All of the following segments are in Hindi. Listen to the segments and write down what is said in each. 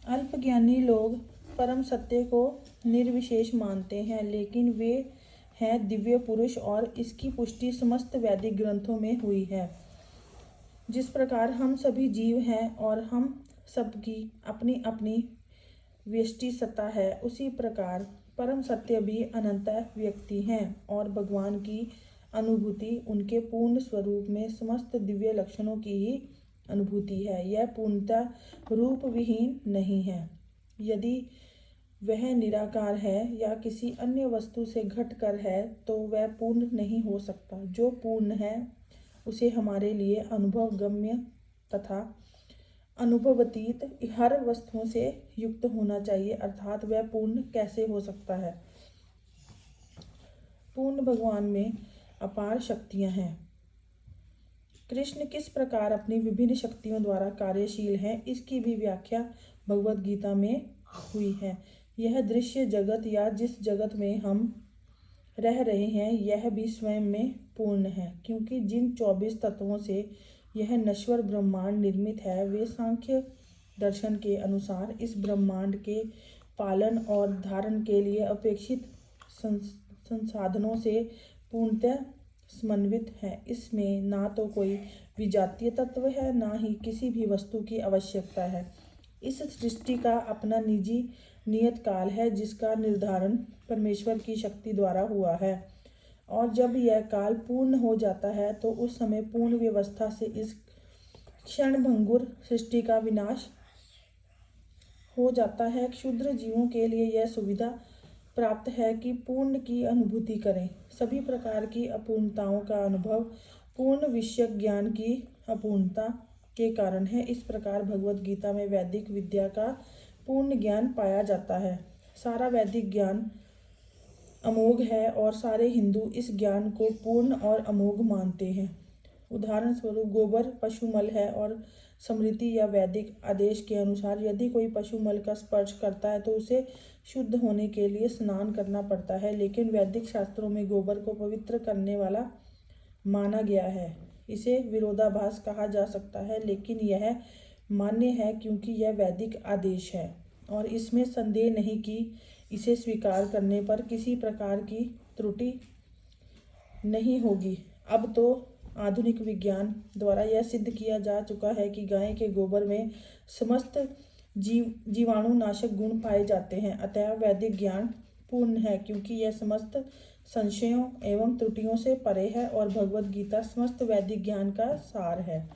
अल्पज्ञानी लोग परम सत्य को निर्विशेष मानते हैं, लेकिन वे हैं दिव्य पुरुष और इसकी पुष्टि समस्त वैदिक ग्रंथों में हुई है। जिस प्रकार हम सभी जीव हैं और हम सबकी अपनी अपनी व्यष्टि सत्ता है, उसी प्रकार परम सत्य भी अनंत व्यक्ति हैं और भगवान की अनुभूति उनके पूर्ण स्वरूप में समस्त दिव्य लक्षणों की ही अनुभूति है। यह पूर्णतः रूप विहीन नहीं है। यदि वह निराकार है या किसी अन्य वस्तु से घटकर है तो वह पूर्ण नहीं हो सकता। जो पूर्ण है उसे हमारे लिए अनुभव गम्य तथा अनुभवतीत हर वस्तुओं से युक्त होना चाहिए, अर्थात वह पूर्ण कैसे हो सकता है। पूर्ण भगवान में अपार शक्तियां हैं। कृष्ण किस प्रकार अपनी विभिन्न शक्तियों द्वारा कार्यशील हैं, इसकी भी व्याख्या भगवद गीता में हुई है। यह दृश्य जगत या जिस जगत में हम रह रहे हैं, यह भी स्वयं में पूर्ण है, क्योंकि जिन 24 तत्वों से यह नश्वर ब्रह्मांड निर्मित है, वे सांख्य दर्शन के अनुसार इस ब्रह्मांड के पालन और धारण के लिए अपेक्षित संसाधनों से पूर्णतः समन्वित है। इसमें ना तो कोई विजातीय तत्व है, ना ही किसी भी वस्तु की आवश्यकता है। इस सृष्टि का अपना निजी नियत काल है, जिसका निर्धारण परमेश्वर की शक्ति द्वारा हुआ है, और जब यह काल पूर्ण हो जाता है तो उस समय पूर्ण व्यवस्था से इस क्षणभंगुर सृष्टि का विनाश हो जाता है। क्षुद्र जीवों के लिए यह सुविधा प्राप्त है कि पूर्ण की अनुभूति करें। सभी प्रकार की अपूर्णताओं का अनुभव पूर्ण विषय ज्ञान की अपूर्णता के कारण है। इस प्रकार भगवद गीता में वैदिक विद्या का पूर्ण ज्ञान पाया जाता है। सारा वैदिक ज्ञान अमोघ है और सारे हिंदू इस ज्ञान को पूर्ण और अमोघ मानते हैं। उदाहरण स्वरूप गोबर पशुमल है और स्मृति या वैदिक आदेश के अनुसार यदि कोई पशुमल का स्पर्श करता है तो उसे शुद्ध होने के लिए स्नान करना पड़ता है, लेकिन वैदिक शास्त्रों में गोबर को पवित्र करने वाला माना गया है। इसे विरोधाभास कहा जा सकता है, लेकिन यह मान्य है क्योंकि यह वैदिक आदेश है और इसमें संदेह नहीं कि इसे स्वीकार करने पर किसी प्रकार की त्रुटि नहीं होगी। अब तो आधुनिक विज्ञान द्वारा यह सिद्ध किया जा चुका है कि गाय के गोबर में समस्त जीवाणुनाशक गुण पाए जाते हैं। अतः वैदिक ज्ञान पूर्ण है क्योंकि यह समस्त संशयों एवं त्रुटियों से परे है और भगवद गीता समस्त वैदिक ज्ञान का सार है।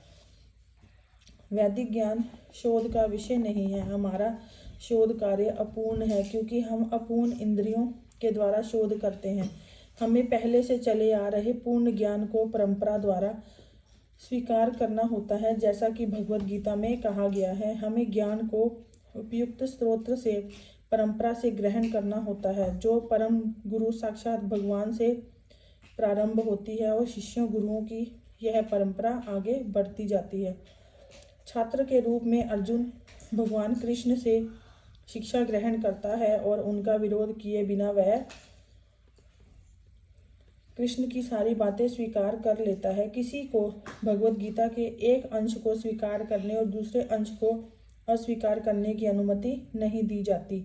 वैदिक ज्ञान शोध का विषय नहीं है। हमारा शोध कार्य अपूर्ण है क्योंकि हम अपूर्ण इंद्रियों के द्वारा शोध करते हैं। हमें पहले से चले आ रहे पूर्ण ज्ञान को परंपरा द्वारा स्वीकार करना होता है, जैसा कि भगवद गीता में कहा गया है। हमें ज्ञान को उपयुक्त स्रोत से परंपरा से ग्रहण करना होता है। जो परम गुरु साक्षात भगवान से प्रारंभ होती है और शिष्यों गुरुओं की यह परंपरा आगे बढ़ती जाती है। छात्र के रूप में अर्जुन भगवान कृष्ण से शिक्षा ग्रहण करता है और उनका विरोध किए बिना वह कृष्ण की सारी बातें स्वीकार कर लेता है। किसी को भगवद गीता के एक अंश को स्वीकार करने और दूसरे अंश को अस्वीकार करने की अनुमति नहीं दी जाती।